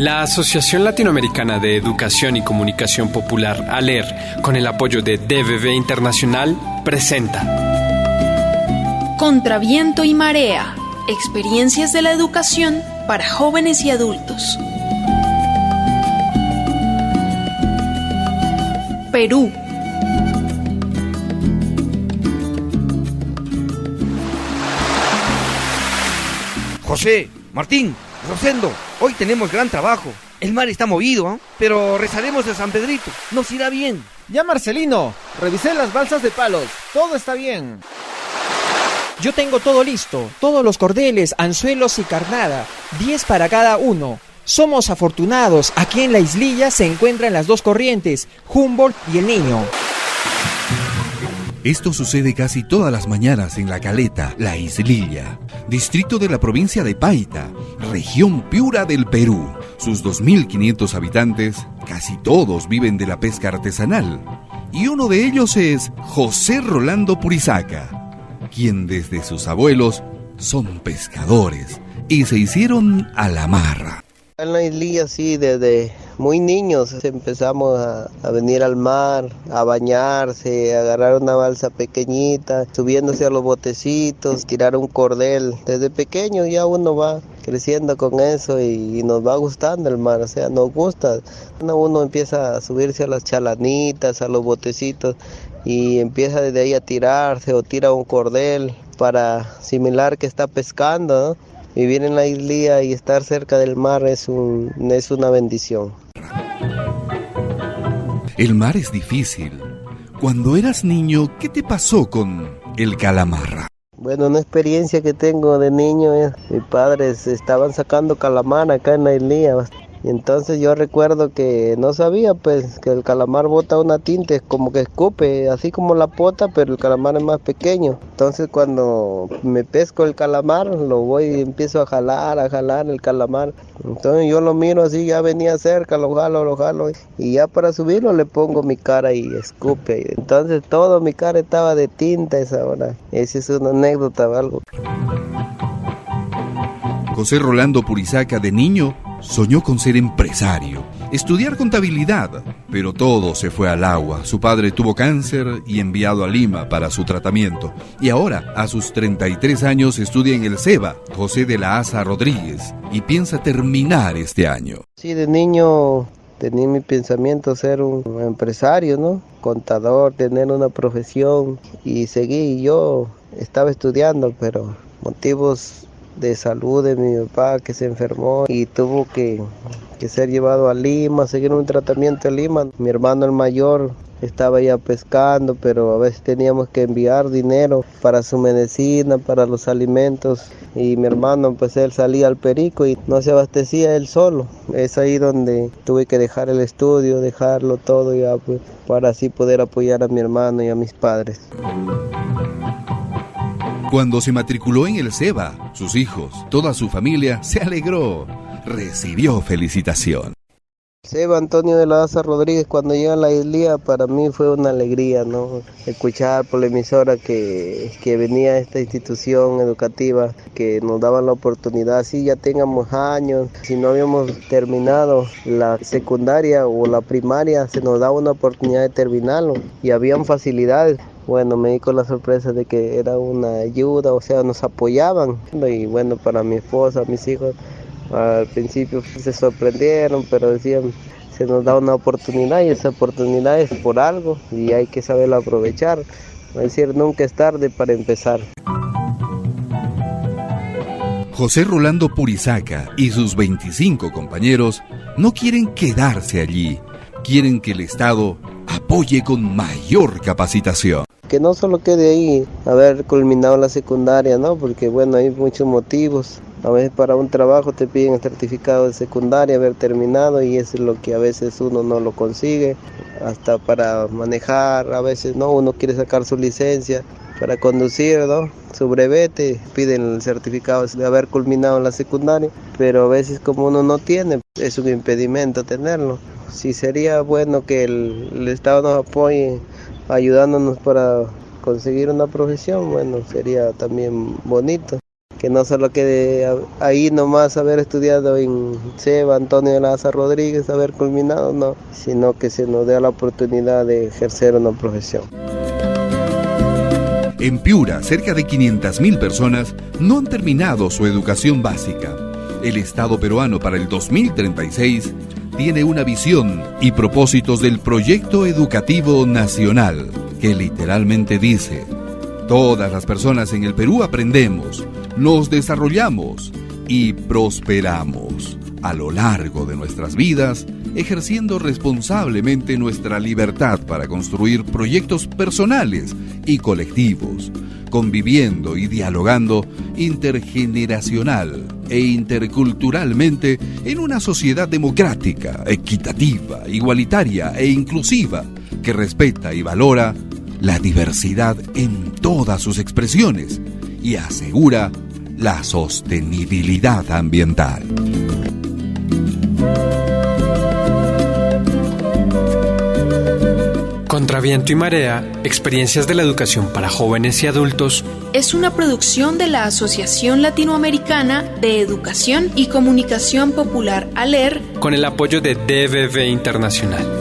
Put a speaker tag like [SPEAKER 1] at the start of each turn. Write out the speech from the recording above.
[SPEAKER 1] La Asociación Latinoamericana de Educación y Comunicación Popular, ALER, con el apoyo de DBV Internacional, presenta
[SPEAKER 2] Contra viento y marea, experiencias de la educación para jóvenes y adultos. Perú.
[SPEAKER 3] José, Martín, Rosendo, hoy tenemos gran trabajo. El mar está movido, pero rezaremos a San Pedrito. Nos irá bien.
[SPEAKER 4] Ya, Marcelino, revisé las balsas de palos. Todo está bien.
[SPEAKER 5] Yo tengo todo listo. Todos los cordeles, anzuelos y carnada. 10 para cada uno. Somos afortunados. Aquí en la islilla se encuentran las dos corrientes, Humboldt y el Niño.
[SPEAKER 6] Esto sucede casi todas las mañanas en La Caleta, la Islilla, distrito de la provincia de Paita, región Piura del Perú. Sus 2.500 habitantes, casi todos viven de la pesca artesanal. Y uno de ellos es José Rolando Purizaca, quien desde sus abuelos son pescadores y se hicieron a la marra.
[SPEAKER 7] En la islilla sí, desde muy niños empezamos a venir al mar, a bañarse, a agarrar una balsa pequeñita, subiéndose a los botecitos, tirar un cordel. Desde pequeño ya uno va creciendo con eso y nos va gustando el mar, o sea, nos gusta. Uno empieza a subirse a las chalanitas, a los botecitos y empieza desde ahí a tirarse o tira un cordel para simular que está pescando, ¿no? Vivir en la islilla y estar cerca del mar es una bendición.
[SPEAKER 6] El mar es difícil. Cuando eras niño, ¿qué te pasó con el calamar?
[SPEAKER 7] Bueno, una experiencia que tengo de niño es, mis padres estaban sacando calamar acá en la islilla. Y entonces yo recuerdo que no sabía pues que el calamar bota una tinta, es como que escupe, así como la pota, pero el calamar es más pequeño. Entonces cuando me pesco el calamar, lo voy y empiezo a jalar el calamar. Entonces yo lo miro así, ya venía cerca, lo jalo, y ya para subirlo le pongo mi cara y escupe. Entonces toda mi cara estaba de tinta esa hora. Esa es una anécdota o algo.
[SPEAKER 6] José Rolando Purizaca, de niño, soñó con ser empresario, estudiar contabilidad, pero todo se fue al agua. Su padre tuvo cáncer y enviado a Lima para su tratamiento. Y ahora, a sus 33 años, estudia en el CEBA, José de la Asa Rodríguez, y piensa terminar este año.
[SPEAKER 7] Sí, de niño tenía mi pensamiento ser un empresario, ¿no? Contador, tener una profesión y seguí. Yo estaba estudiando, pero motivos de salud de mi papá que se enfermó y tuvo que ser llevado a Lima, seguir un tratamiento en Lima. Mi hermano el mayor estaba ya pescando, pero a veces teníamos que enviar dinero para su medicina, para los alimentos, y mi hermano pues él salía al Perico y no se abastecía él solo. Es ahí donde tuve que dejar el estudio, dejarlo todo ya pues, para así poder apoyar a mi hermano y a mis padres.
[SPEAKER 6] Cuando se matriculó en el CEBA, sus hijos, toda su familia se alegró, recibió felicitación.
[SPEAKER 7] CEBA Antonio de la Asa Rodríguez, cuando llegué a la islilla para mí fue una alegría, ¿no? Escuchar por la emisora que venía esta institución educativa, que nos daban la oportunidad, si ya tengamos años, si no habíamos terminado la secundaria o la primaria, se nos daba una oportunidad de terminarlo y habían facilidades. Bueno, me di con la sorpresa de que era una ayuda, o sea, nos apoyaban. Y bueno, para mi esposa, mis hijos, al principio se sorprendieron, pero decían, se nos da una oportunidad y esa oportunidad es por algo y hay que saberla aprovechar. Es decir, nunca es tarde para empezar.
[SPEAKER 6] José Rolando Purizaca y sus 25 compañeros no quieren quedarse allí, quieren que el Estado apoye con mayor capacitación.
[SPEAKER 7] Que no solo quede ahí haber culminado la secundaria, ¿no? Porque bueno, hay muchos motivos. A veces para un trabajo te piden el certificado de secundaria, haber terminado, y eso es lo que a veces uno no lo consigue. Hasta para manejar, a veces no, uno quiere sacar su licencia para conducir, ¿no? Su brevete, piden el certificado de haber culminado la secundaria, pero a veces como uno no tiene, es un impedimento tenerlo. Sí sería bueno que el Estado nos apoye ayudándonos para conseguir una profesión, bueno, sería también bonito. que no solo quede ahí nomás haber estudiado en SEBA, Antonio de la Daza Rodríguez, haber culminado, no, sino que se nos dé la oportunidad de ejercer una profesión.
[SPEAKER 6] En Piura, cerca de 500.000 personas no han terminado su educación básica. El Estado peruano para el 2036 tiene una visión y propósitos del Proyecto Educativo Nacional, que literalmente dice: todas las personas en el Perú aprendemos, nos desarrollamos y prosperamos a lo largo de nuestras vidas, ejerciendo responsablemente nuestra libertad para construir proyectos personales y colectivos, conviviendo y dialogando intergeneracional e interculturalmente en una sociedad democrática, equitativa, igualitaria e inclusiva, que respeta y valora la diversidad en todas sus expresiones y asegura la sostenibilidad ambiental.
[SPEAKER 1] Contra viento y marea, experiencias de la educación para jóvenes y adultos,
[SPEAKER 2] es una producción de la Asociación Latinoamericana de Educación y Comunicación Popular ALER
[SPEAKER 1] con el apoyo de DBV Internacional.